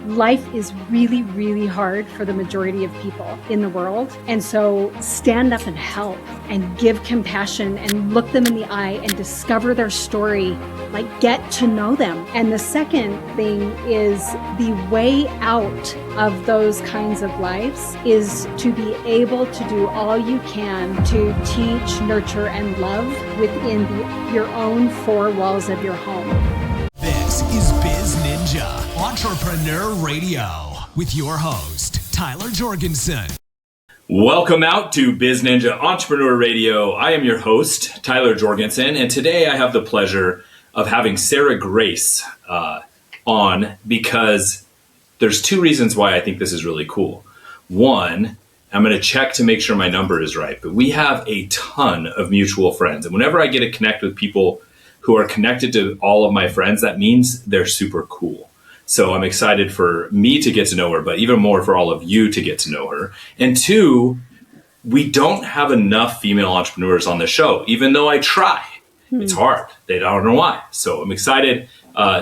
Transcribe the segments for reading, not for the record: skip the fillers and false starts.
life is really, really hard for the majority of people in the world. And so stand up and help and give compassion and look them in the eye and discover their story, like get to know them. And the second thing is the way out of those kinds of lives is to be able to do all you can to teach, nurture, and love within your own four walls of your home. This is Biz Ninja Entrepreneur Radio with your host, Tyler Jorgensen. Welcome out to Biz Ninja Entrepreneur Radio. I am your host, Tyler Jorgensen, and today I have the pleasure of having Sarah Grace on because there's two reasons why I think this is really cool. One, I'm going to check to make sure my number is right, but we have a ton of mutual friends. And whenever I get to connect with people who are connected to all of my friends, that means they're super cool. So I'm excited for me to get to know her, but even more for all of you to get to know her. And two, we don't have enough female entrepreneurs on the show, even though I try. It's hard. They don't know why. So I'm excited.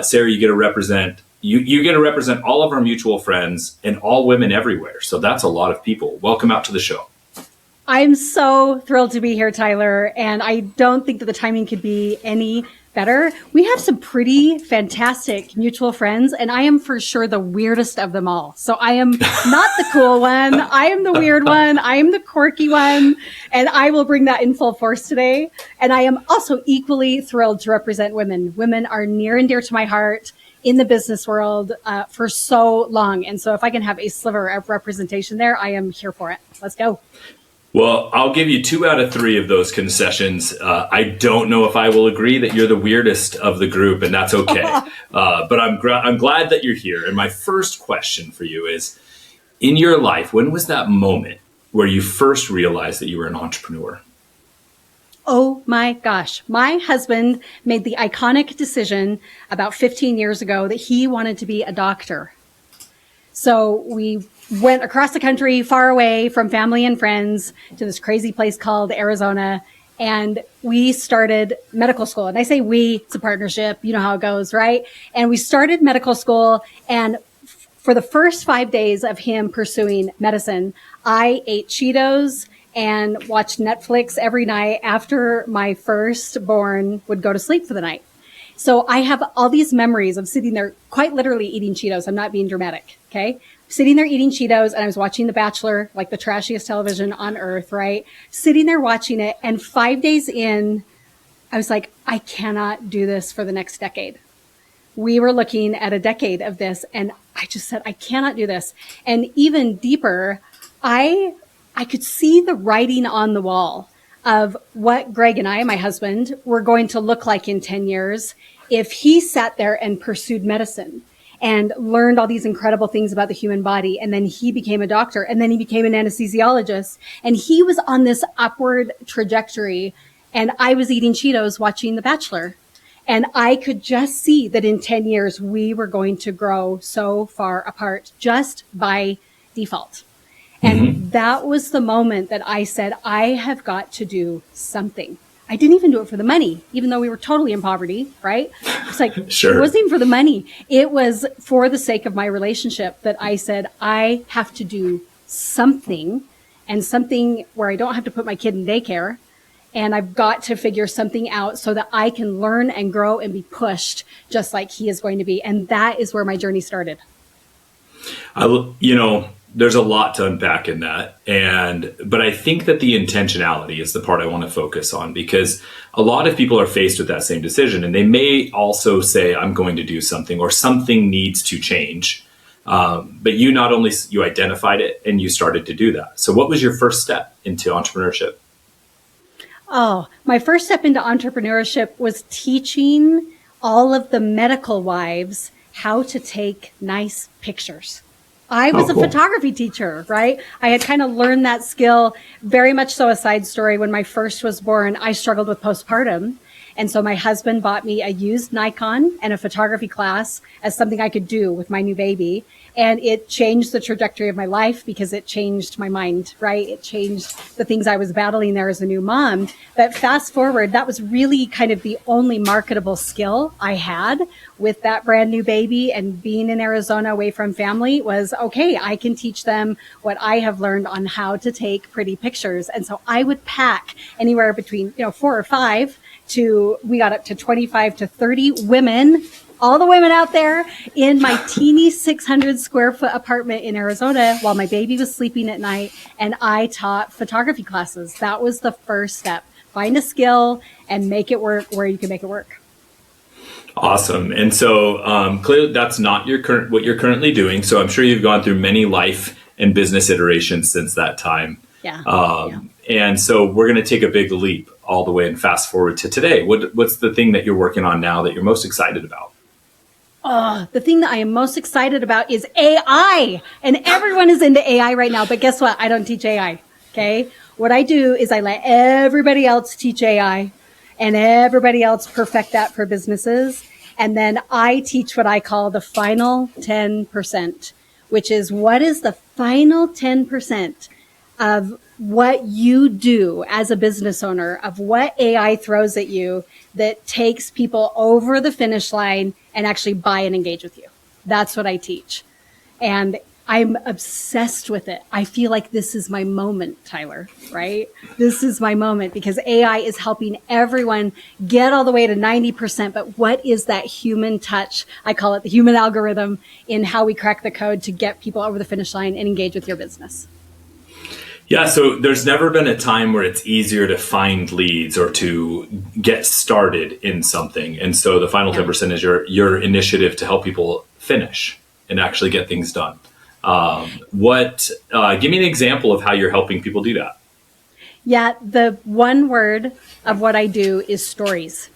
Sarah, you get to represent you get to represent all of our mutual friends and all women everywhere. So that's a lot of people. Welcome out to the show. I'm so thrilled to be here, Tyler, and I don't think that the timing could be any better. We have some pretty fantastic mutual friends, and I am for sure the weirdest of them all. So I am not the cool one. I am the weird one. I am the quirky one, and I will bring that in full force today. And I am also equally thrilled to represent women. Women are near and dear to my heart in the business world for so long. And so if I can have a sliver of representation there, I am here for it. Let's go. Well, I'll give you 2 out of 3 of those concessions. I don't know if I will agree that you're the weirdest of the group, and that's okay. But I'm glad that you're here. And my first question for you is, in your life, when was that moment where you first realized that you were an entrepreneur? Oh my gosh. My husband made the iconic decision about 15 years ago that he wanted to be a doctor. So we went across the country, far away from family and friends, to this crazy place called Arizona. And we started medical school. And I say we, it's a partnership. You know how it goes, right? And we started medical school. And for the first 5 days of him pursuing medicine, I ate Cheetos and watched Netflix every night after my firstborn would go to sleep for the night. So I have all these memories of sitting there quite literally eating Cheetos. I'm not being dramatic. Okay. Sitting there eating Cheetos, and I was watching The Bachelor, like the trashiest television on earth, right? Sitting there watching it. And 5 days in, I was like, I cannot do this for the next decade. We were looking at a decade of this, and I just said, I cannot do this. And even deeper, I could see the writing on the wall of what Greg and I, my husband, were going to look like in 10 years if he sat there and pursued medicine and learned all these incredible things about the human body. And then he became a doctor, and then he became an anesthesiologist, and he was on this upward trajectory. And I was eating Cheetos watching The Bachelor. And I could just see that in 10 years, we were going to grow so far apart just by default. And that was the moment that I said, I have got to do something. I didn't even do it for the money, even though we were totally in poverty, right? It's like, Sure. It wasn't even for the money. It was for the sake of my relationship that I said, I have to do something, and something where I don't have to put my kid in daycare. And I've got to figure something out so that I can learn and grow and be pushed just like he is going to be. And that is where my journey started. There's a lot to unpack in that. But I think that the intentionality is the part I want to focus on, because a lot of people are faced with that same decision, and they may also say, I'm going to do something, or something needs to change. But you identified it and you started to do that. So what was your first step into entrepreneurship? Oh, my first step into entrepreneurship was teaching all of the medical wives how to take nice pictures. I was a photography teacher, right? I had kind of learned that skill, very much so a side story. When my first was born, I struggled with postpartum. And so my husband bought me a used Nikon and a photography class as something I could do with my new baby. And it changed the trajectory of my life because it changed my mind, right? It changed the things I was battling there as a new mom. But fast forward, that was really kind of the only marketable skill I had with that brand new baby, and being in Arizona away from family was, okay, I can teach them what I have learned on how to take pretty pictures. And so I would pack anywhere between, 4 or 5 we got up to 25 to 30 women, all the women out there in my teeny 600 square foot apartment in Arizona while my baby was sleeping at night. And I taught photography classes. That was the first step. Find a skill and make it work where you can make it work. Awesome. And so clearly that's not what you're currently doing. So I'm sure you've gone through many life and business iterations since that time. Yeah. And so we're going to take a big leap all the way and fast forward to today. What's the thing that you're working on now that you're most excited about? The thing that I am most excited about is AI. And everyone is into AI right now. But guess what? I don't teach AI. Okay. What I do is I let everybody else teach AI and everybody else perfect that for businesses. And then I teach what I call the final 10%, which is what is the final 10% of what you do as a business owner, of what AI throws at you that takes people over the finish line and actually buy and engage with you. That's what I teach. And I'm obsessed with it. I feel like this is my moment, Tyler, right? This is my moment because AI is helping everyone get all the way to 90%. But what is that human touch? I call it the human algorithm in how we crack the code to get people over the finish line and engage with your business. Yeah, so there's never been a time where it's easier to find leads or to get started in something. And so the final 10% is your initiative to help people finish and actually get things done. Give me an example of how you're helping people do that. Yeah, the one word of what I do is stories.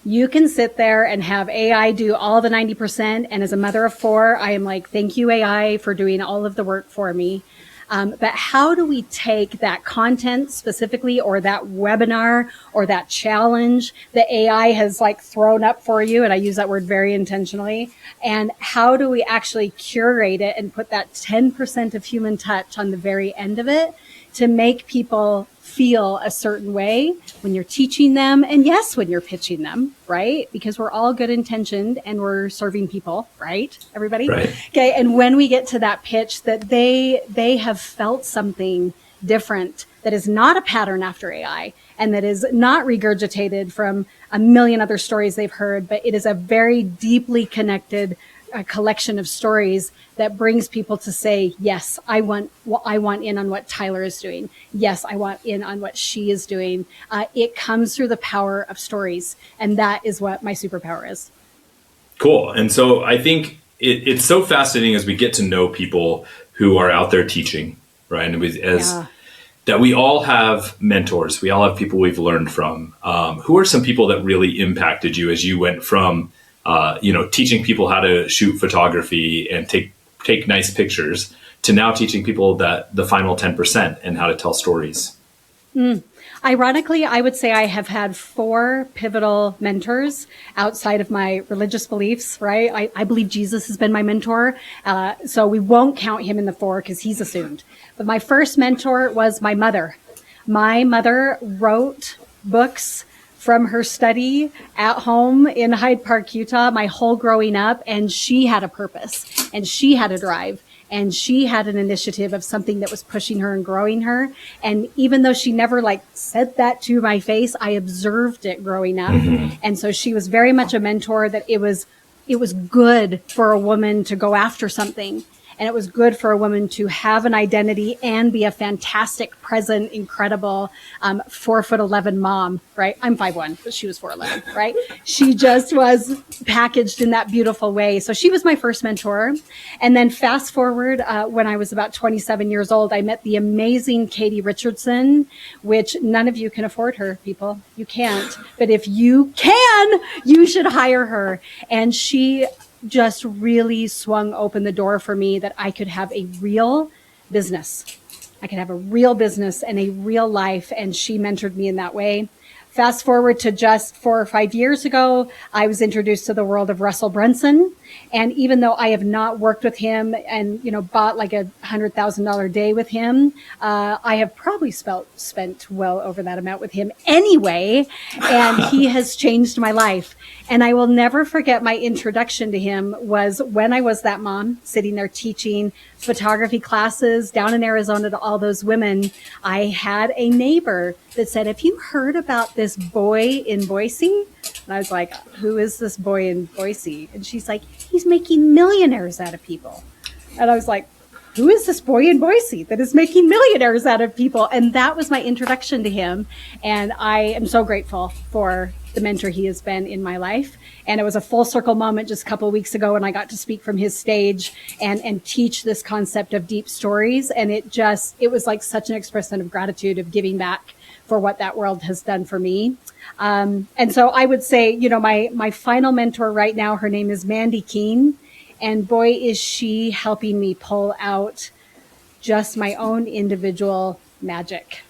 You can sit there and have AI do all the 90%. And as a mother of 4, I am like, thank you, AI, for doing all of the work for me. But how do we take that content specifically, or that webinar, or that challenge that AI has thrown up for you? And I use that word very intentionally. And how do we actually curate it and put that 10% of human touch on the very end of it to make people feel a certain way when you're teaching them, and yes, when you're pitching them, right? Because we're all good intentioned and we're serving people, right? Everybody? Right. Okay. And when we get to that pitch that they have felt something different that is not a pattern after AI and that is not regurgitated from a million other stories they've heard, but it is a very deeply connected collection of stories that brings people to say, yes, I want in on what Tyler is doing. Yes, I want in on what she is doing. It comes through the power of stories. And that is what my superpower is. Cool. And so I think it's so fascinating as we get to know people who are out there teaching, right? And that we all have mentors. We all have people we've learned from. Who are some people that really impacted you as you went from teaching people how to shoot photography and take nice pictures to now teaching people that the final 10% and how to tell stories? Ironically, I would say I have had 4 pivotal mentors outside of my religious beliefs, right? I believe Jesus has been my mentor. So we won't count him in the 4 because he's assumed. But my first mentor was my mother. My mother wrote books from her study at home in Hyde Park, Utah, my whole growing up. And she had a purpose and she had a drive and she had an initiative of something that was pushing her and growing her. And even though she never said that to my face, I observed it growing up. Mm-hmm. And so she was very much a mentor that it was good for a woman to go after something. And it was good for a woman to have an identity and be a fantastic, present, incredible 4'11" mom, right? I'm 5'1", but she was 4'11", right? She just was packaged in that beautiful way. So she was my first mentor. And then fast forward, when I was about 27 years old, I met the amazing Katie Richardson, which none of you can afford her, people. You can't. But if you can, you should hire her. And she just really swung open the door for me that I could have a real business. I could have a real business and a real life. And she mentored me in that way. Fast forward to just 4 or 5 years ago, I was introduced to the world of Russell Brunson. And even though I have not worked with him and, bought like $100,000 day with him, I have probably spent well over that amount with him anyway. And he has changed my life. And I will never forget my introduction to him was when I was that mom sitting there teaching photography classes down in Arizona to all those women. I had a neighbor that said, "Have you heard about this boy in Boise?" And I was like, "Who is this boy in Boise?" And she's like, "He's making millionaires out of people." And I was like, "Who is this boy in Boise that is making millionaires out of people?" And that was my introduction to him. And I am so grateful for the mentor he has been in my life. And it was a full circle moment just a couple of weeks ago when I got to speak from his stage and teach this concept of deep stories. And it was like such an expression of gratitude, of giving back for what that world has done for me. And so I would say, my final mentor right now, her name is Mandy Keene. And boy, is she helping me pull out just my own individual magic.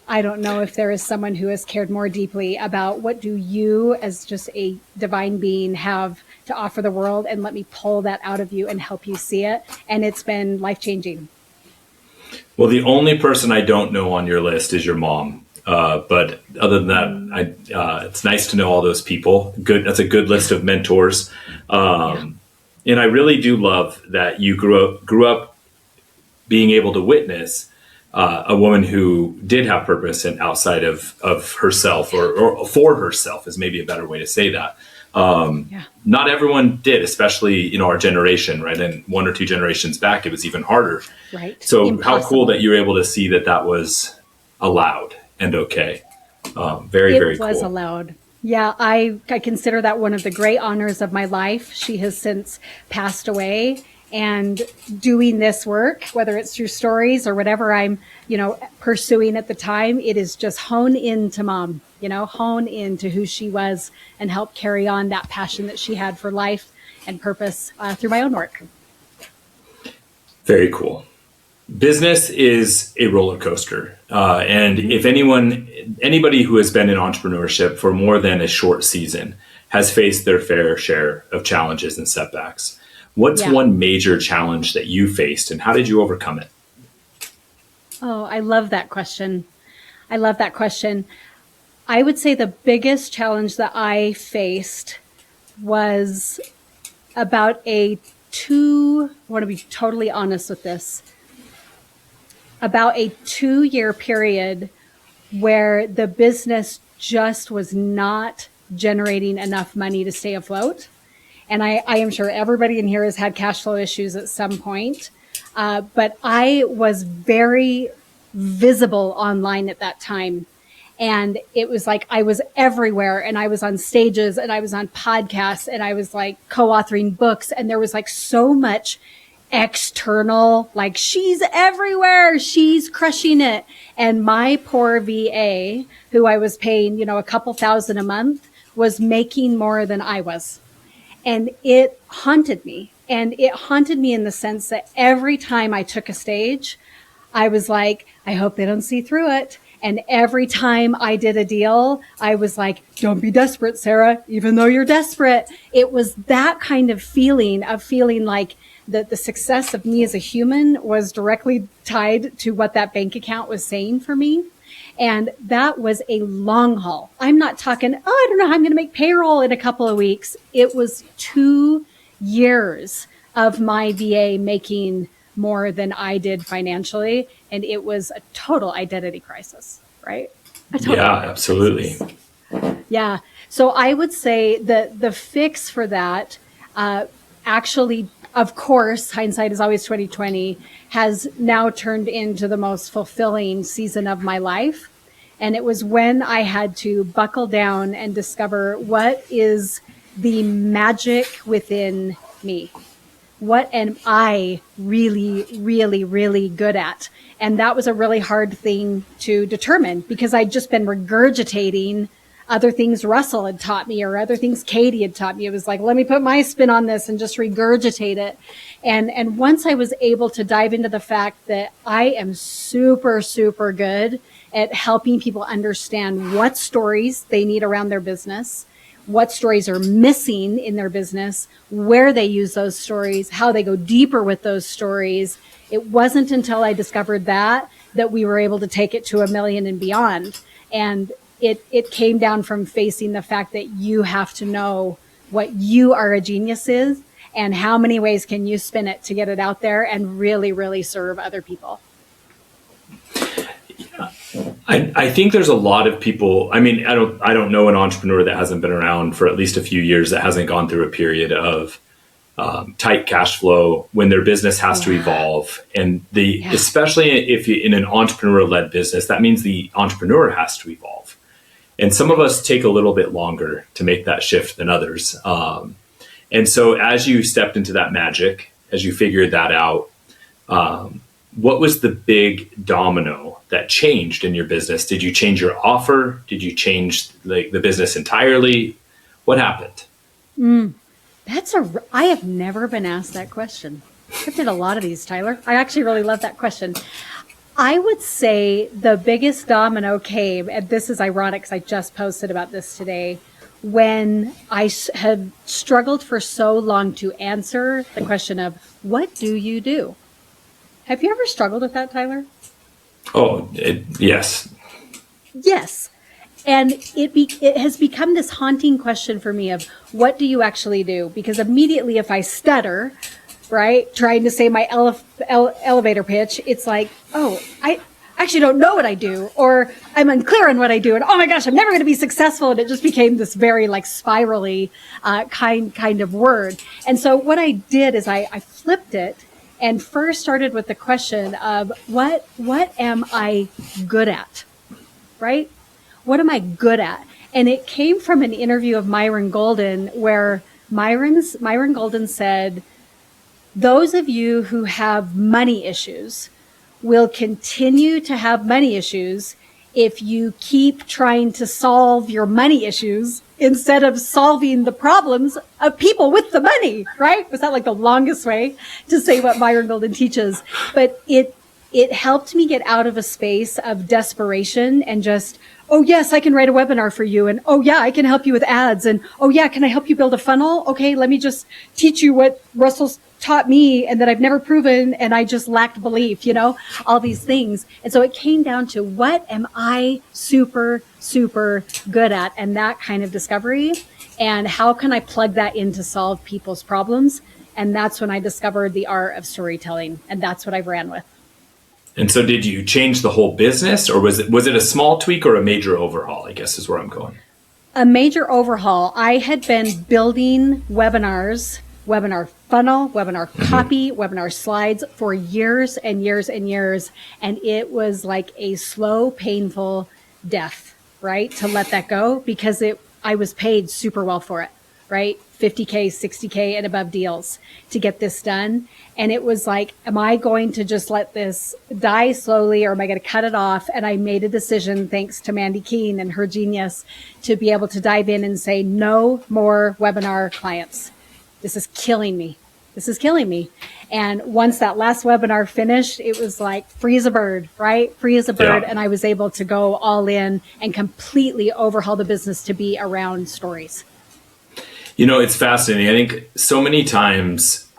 I don't know if there is someone who has cared more deeply about what do you as just a divine being have to offer the world, and let me pull that out of you and help you see it. And it's been life-changing. Well, the only person I don't know on your list is your mom. But other than that, it's nice to know all those people. Good. That's a good list of mentors. And I really do love that you grew up being able to witness a woman who did have purpose and outside of herself or for herself is maybe a better way to say that. Not everyone did, especially, our generation, right? And 1 or 2 generations back, it was even harder. Right. So Impossible. How cool that you were able to see that was allowed and okay. Very cool. It was allowed. Yeah, I consider that one of the great honors of my life. She has since passed away. And doing this work, whether it's through stories or whatever I'm, pursuing at the time, it is just hone into mom, hone into who she was and help carry on that passion that she had for life and purpose through my own work. Very cool. Business is a roller coaster. And if anybody who has been in entrepreneurship for more than a short season has faced their fair share of challenges and setbacks. What's one major challenge that you faced and how did you overcome it? Oh, I love that question. I would say the biggest challenge that I faced was about I want to be totally honest with this, about a 2-year period where the business just was not generating enough money to stay afloat. And I am sure everybody in here has had cash flow issues at some point. But I was very visible online at that time. And it was like I was everywhere, and I was on stages and I was on podcasts and I was like co-authoring books. And there was like so much external, like she's everywhere, she's crushing it. And my poor VA, who I was paying, a couple $1,000 a month, was making more than I was. And it haunted me. And it haunted me in the sense that every time I took a stage, I was like, I hope they don't see through it. And every time I did a deal, I was like, don't be desperate, Sarah, even though you're desperate. It was that kind of feeling like the success of me as a human was directly tied to what that bank account was saying for me. And that was a long haul. I'm not talking, I don't know how I'm going to make payroll in a couple of weeks. It was 2 years of my VA making more than I did financially. And it was a total identity crisis, right? Absolutely. Yeah. So I would say that the fix for that, actually, of course, hindsight is always 2020, has now turned into the most fulfilling season of my life. And it was when I had to buckle down and discover what is the magic within me. What am I really, really, really good at? And that was a really hard thing to determine because I'd just been regurgitating other things Russell had taught me or other things Katie had taught me. It was like, let me put my spin on this and just regurgitate it. And once I was able to dive into the fact that I am super, super good at helping people understand what stories they need around their business, what stories are missing in their business, where they use those stories, how they go deeper with those stories. It wasn't until I discovered that we were able to take it to 1 million and beyond. And it came down from facing the fact that you have to know what you are a genius is and how many ways can you spin it to get it out there and really, really serve other people. I think there's a lot of people. I mean, I don't know an entrepreneur that hasn't been around for at least a few years that hasn't gone through a period of tight cash flow when their business has to evolve. And especially if you're in an entrepreneur-led business, that means the entrepreneur has to evolve. And some of us take a little bit longer to make that shift than others. And so as you stepped into that magic, as you figured that out, what was the big domino that changed in your business? Did you change your offer? Did you change the business entirely? What happened? I have never been asked that question. I've did a lot of these, Tyler. I actually really love that question. I would say the biggest domino came, and this is ironic because I just posted about this today, when I had struggled for so long to answer the question of, what do you do? Have you ever struggled with that, Tyler? Oh, yes. Yes. And it has become this haunting question for me of, what do you actually do? Because immediately if I stutter, right, trying to say my elevator pitch, it's like, oh, I actually don't know what I do, or I'm unclear on what I do, and oh my gosh, I'm never going to be successful. And it just became this very like spirally kind of word. And so what I did is I flipped it and first started with the question of what am I good at, right? What am I good at? And it came from an interview of Myron Golden, where Myron Golden said, those of you who have money issues will continue to have money issues if you keep trying to solve your money issues instead of solving the problems of people with the money, right? Was that like the longest way to say what Myron Golden teaches? But it helped me get out of a space of desperation and just, oh yes, I can write a webinar for you. And oh yeah, I can help you with ads. And oh yeah, can I help you build a funnel? Okay, let me just teach you what Russell's taught me and that I've never proven and I just lacked belief, all these things. And so it came down to, what am I super, super good at? And that kind of discovery. And how can I plug that in to solve people's problems? And that's when I discovered the art of storytelling. And that's what I've ran with. And so did you change the whole business, or was it a small tweak or a major overhaul, I guess is where I'm going? A major overhaul. I had been building webinars, webinar funnel, webinar copy, webinar slides for years and years and years. And it was like a slow, painful death, right? To let that go, because I was paid super well for it, right? 50K, 60K and above deals to get this done. And it was like, am I going to just let this die slowly, or am I going to cut it off? And I made a decision, thanks to Mandy Keene and her genius, to be able to dive in and say, no more webinar clients. This is killing me. This is killing me. And once that last webinar finished, it was like free as a bird, right? Free as a bird. Yeah. And I was able to go all in and completely overhaul the business to be around stories. It's fascinating. I think so many times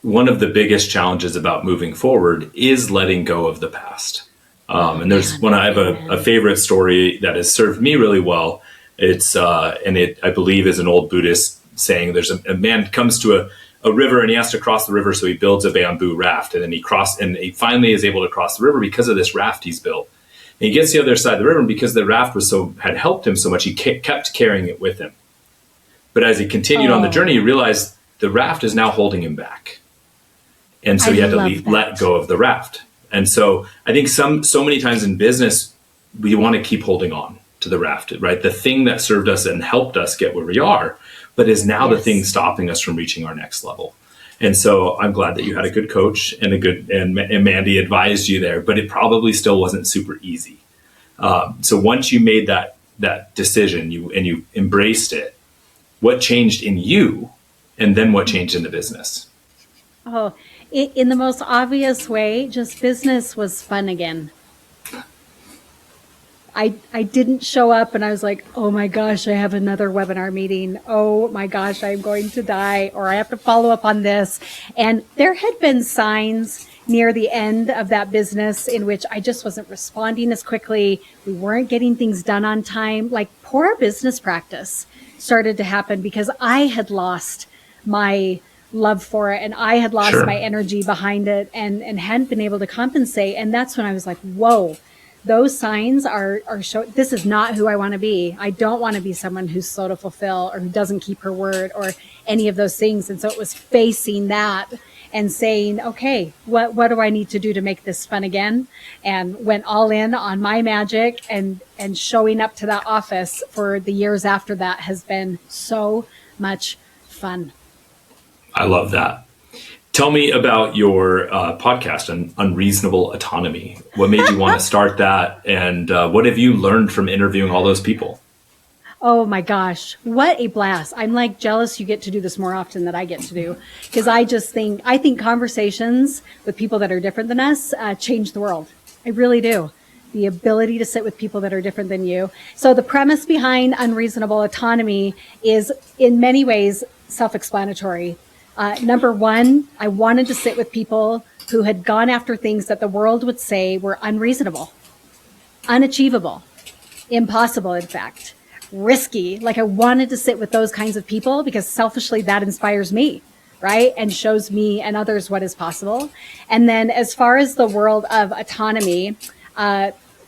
one of the biggest challenges about moving forward is letting go of the past. And there's I have a favorite story that has served me really well. It's I believe is an old Buddhist saying. There's a man comes to a river and he has to cross the river, so he builds a bamboo raft, and then he finally is able to cross the river because of this raft he's built. And he gets to the other side of the river, and because the raft had helped him so much, he kept carrying it with him. But as he continued on the journey, he realized the raft is now holding him back. And so he had to let go of the raft. And so I think so many times in business, we want to keep holding on to the raft, right? The thing that served us and helped us get where we are, but is now the thing stopping us from reaching our next level. And so I'm glad that you had a good coach and Mandy advised you there, but it probably still wasn't super easy. So once you made that that decision, you embraced it, what changed in you, and then what changed in the business? Oh, in the most obvious way, just business was fun again. I didn't show up and I was like, oh my gosh, I have another webinar meeting. Oh my gosh, I'm going to die, or I have to follow up on this. And there had been signs near the end of that business in which I just wasn't responding as quickly. We weren't getting things done on time. Like poor business practice started to happen because I had lost my love for it and I had lost Sure. my energy behind it and hadn't been able to compensate. And that's when I was like, whoa. Those signs are showing this is not who I want to be. I don't want to be someone who's slow to fulfill or who doesn't keep her word or any of those things. And so it was facing that and saying, okay, what do I need to do to make this fun again? And went all in on my magic, and showing up to that office for the years after that has been so much fun. I love that. Tell me about your podcast on unreasonable autonomy. What made you want to start that? And what have you learned from interviewing all those people? Oh my gosh, what a blast. I'm like jealous you get to do this more often than I get to do. Because I think conversations with people that are different than us change the world. I really do. The ability to sit with people that are different than you. So the premise behind unreasonable autonomy is in many ways self-explanatory. Number one, I wanted to sit with people who had gone after things that the world would say were unreasonable, unachievable, impossible, in fact, risky. Like I wanted to sit with those kinds of people because selfishly that inspires me, right? And shows me and others what is possible. And then as far as the world of autonomy,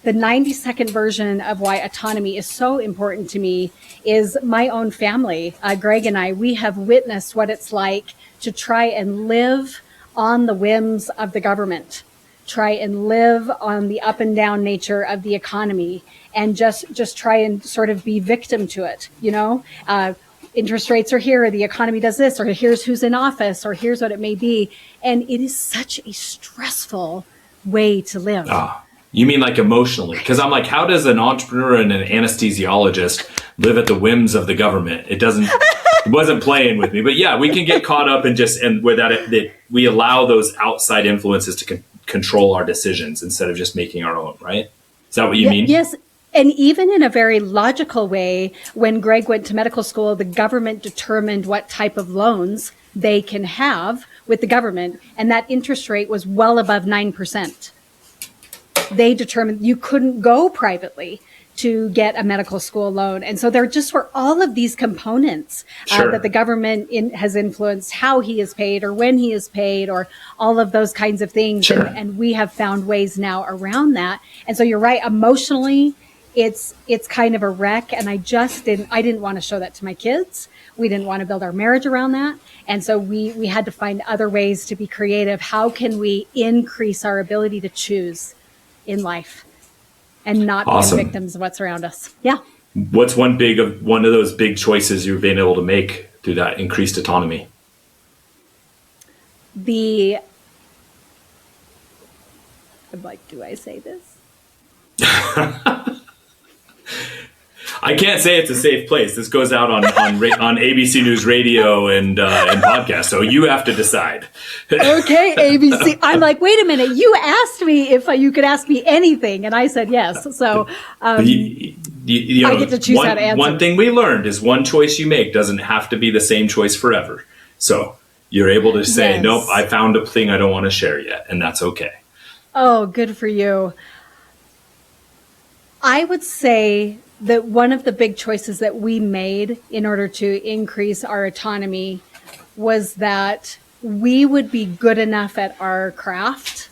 the 90-second version of why autonomy is so important to me is my own family. Greg and I, we have witnessed what it's like to try and live on the whims of the government, try and live on the up and down nature of the economy, and just try and sort of be victim to it. You know, interest rates are here, or the economy does this, or here's who's in office, or here's what it may be. And it is such a stressful way to live. You mean like emotionally? Because I'm like, how does an entrepreneur and an anesthesiologist live at the whims of the government? It wasn't playing with me. But yeah, we can get caught up in and where that we allow those outside influences to control our decisions instead of just making our own, right? Is that what you mean? Yes. And even in a very logical way, when Greg went to medical school, the government determined what type of loans they can have with the government. And that interest rate was well above 9%. They determined you couldn't go privately to get a medical school loan. And so there just were all of these components that the government has influenced how he is paid or when he is paid or all of those kinds of things. Sure. And we have found ways now around that. And so you're right, emotionally, it's kind of a wreck. And I didn't want to show that to my kids. We didn't want to build our marriage around that. And so we had to find other ways to be creative. How can we increase our ability to choose in life and not be victims of what's around us? Yeah. What's one of those big choices you've been able to make through that increased autonomy? I'm like, do I say this? I can't say it's a safe place. This goes out on ABC News Radio and podcast, so you have to decide. Okay, ABC. I'm like, wait a minute. You asked me if you could ask me anything, and I said yes. So you know, I get to choose how to answer. One thing we learned is one choice you make doesn't have to be the same choice forever. So you're able to say, Yes. nope, I found a thing I don't want to share yet, and that's okay. Oh, good for you. I would say that one of the big choices that we made in order to increase our autonomy was that we would be good enough at our craft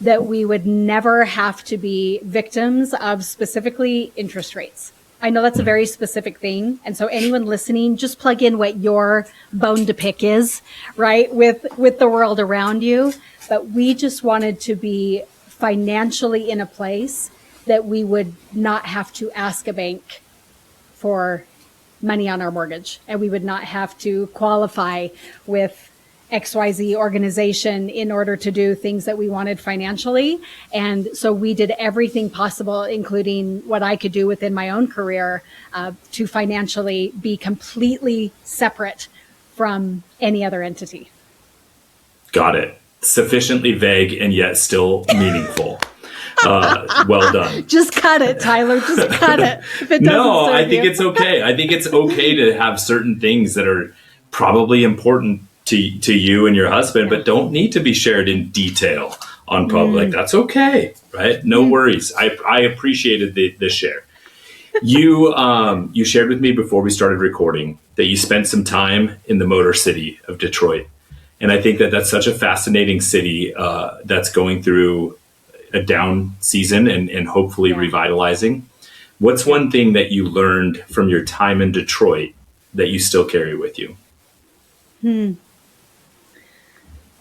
that we would never have to be victims of specifically interest rates. I know that's a very specific thing. And so anyone listening, just plug in what your bone to pick is, right? With the world around you. But we just wanted to be financially in a place that we would not have to ask a bank for money on our mortgage, and we would not have to qualify with XYZ organization in order to do things that we wanted financially. And so we did everything possible, including what I could do within my own career, to financially be completely separate from any other entity. Got it. Sufficiently vague and yet still meaningful. Well done. Just cut it, Tyler. Just cut it. If it No, I think you. it's okay. I think it's okay to have certain things that are probably important to you and your husband, but don't need to be shared in detail on public. That's okay, right? No worries. I appreciated the share. You shared with me before we started recording that you spent some time in the Motor City of Detroit. And I think that that's such a fascinating city that's going through a down season and hopefully revitalizing. What's one thing that you learned from your time in Detroit that you still carry with you?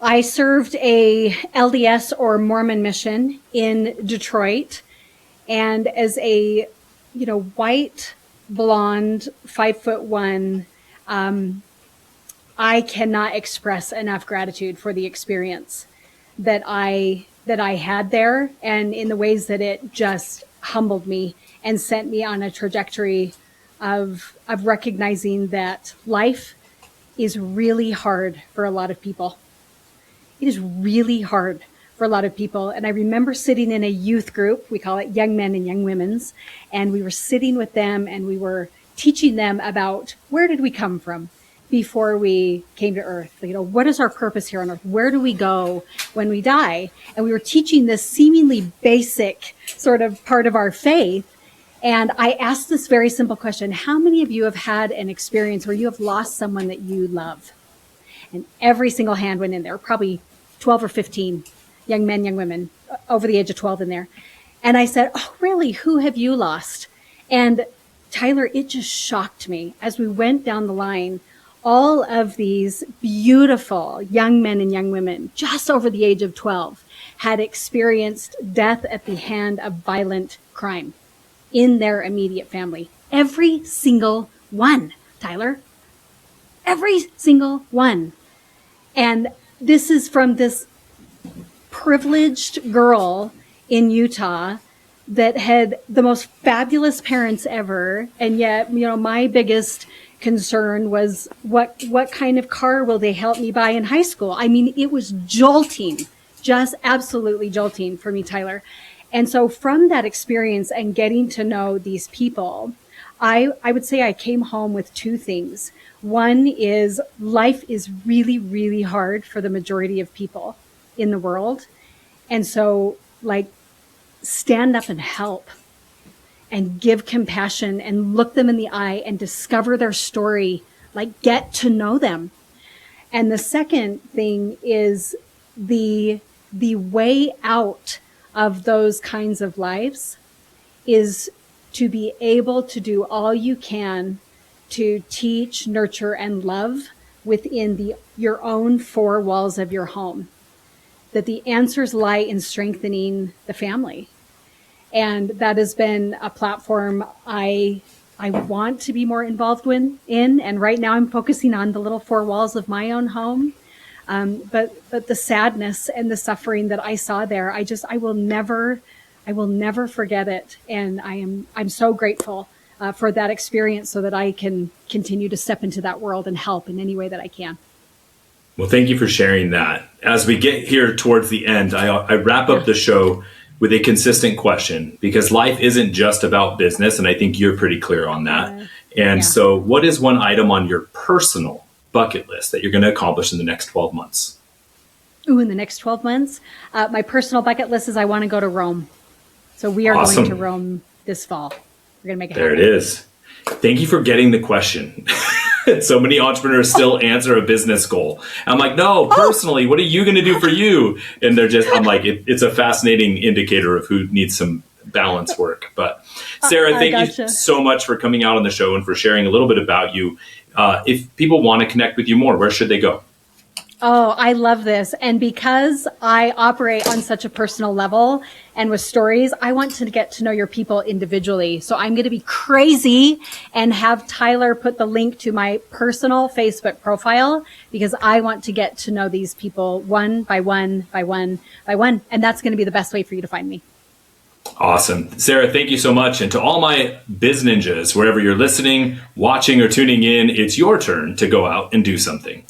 I served a LDS or Mormon mission in Detroit, and as a white, blonde, 5'1", I cannot express enough gratitude for the experience that I had there, and in the ways that it just humbled me and sent me on a trajectory of recognizing that life is really hard for a lot of people. It is really hard for a lot of people. And I remember sitting in a youth group, we call it Young Men and Young Women's, and we were sitting with them and we were teaching them about where did we come from before we came to earth? What is our purpose here on earth? Where do we go when we die? And we were teaching this seemingly basic sort of part of our faith. And I asked this very simple question: how many of you have had an experience where you have lost someone that you love? And every single hand went in there, probably 12 or 15 young men, young women over the age of 12 in there. And I said, oh, really? Who have you lost? And Tyler, it just shocked me as we went down the line. All of these beautiful young men and young women just over the age of 12 had experienced death at the hand of violent crime in their immediate family. Every single one, Tyler. Every single one. And this is from this privileged girl in Utah that had the most fabulous parents ever. And yet, my biggest concern was what kind of car will they help me buy in high school? I mean, it was jolting, just absolutely jolting for me, Tyler. And so from that experience and getting to know these people, I would say I came home with two things. One is life is really, really hard for the majority of people in the world. And so stand up and help and give compassion and look them in the eye and discover their story, get to know them. And the second thing is the way out of those kinds of lives is to be able to do all you can to teach, nurture, and love within your own four walls of your home. That the answers lie in strengthening the family. And that has been a platform I want to be more involved in. And right now I'm focusing on the little four walls of my own home. But the sadness and the suffering that I saw there, I will never forget it. And I'm so grateful for that experience so that I can continue to step into that world and help in any way that I can. Well, thank you for sharing that. As we get here towards the end, I wrap up the show with a consistent question, because life isn't just about business. And I think you're pretty clear on that. So what is one item on your personal bucket list that you're going to accomplish in the next 12 months? In the next 12 months, my personal bucket list is I want to go to Rome. So we are going to Rome this fall. We're going to make it happen. There it is. Thank you for getting the question. So many entrepreneurs still answer a business goal. I'm like, no, personally, what are you going to do for you? And I'm like, it's a fascinating indicator of who needs some balance work. But Sarah, thank you so much for coming out on the show and for sharing a little bit about you. If people want to connect with you more, where should they go? Oh, I love this. And because I operate on such a personal level and with stories, I want to get to know your people individually. So I'm going to be crazy and have Tyler put the link to my personal Facebook profile because I want to get to know these people one by one, by one, by one. And that's going to be the best way for you to find me. Awesome. Sarah, thank you so much. And to all my Biz Ninjas, wherever you're listening, watching, or tuning in, it's your turn to go out and do something.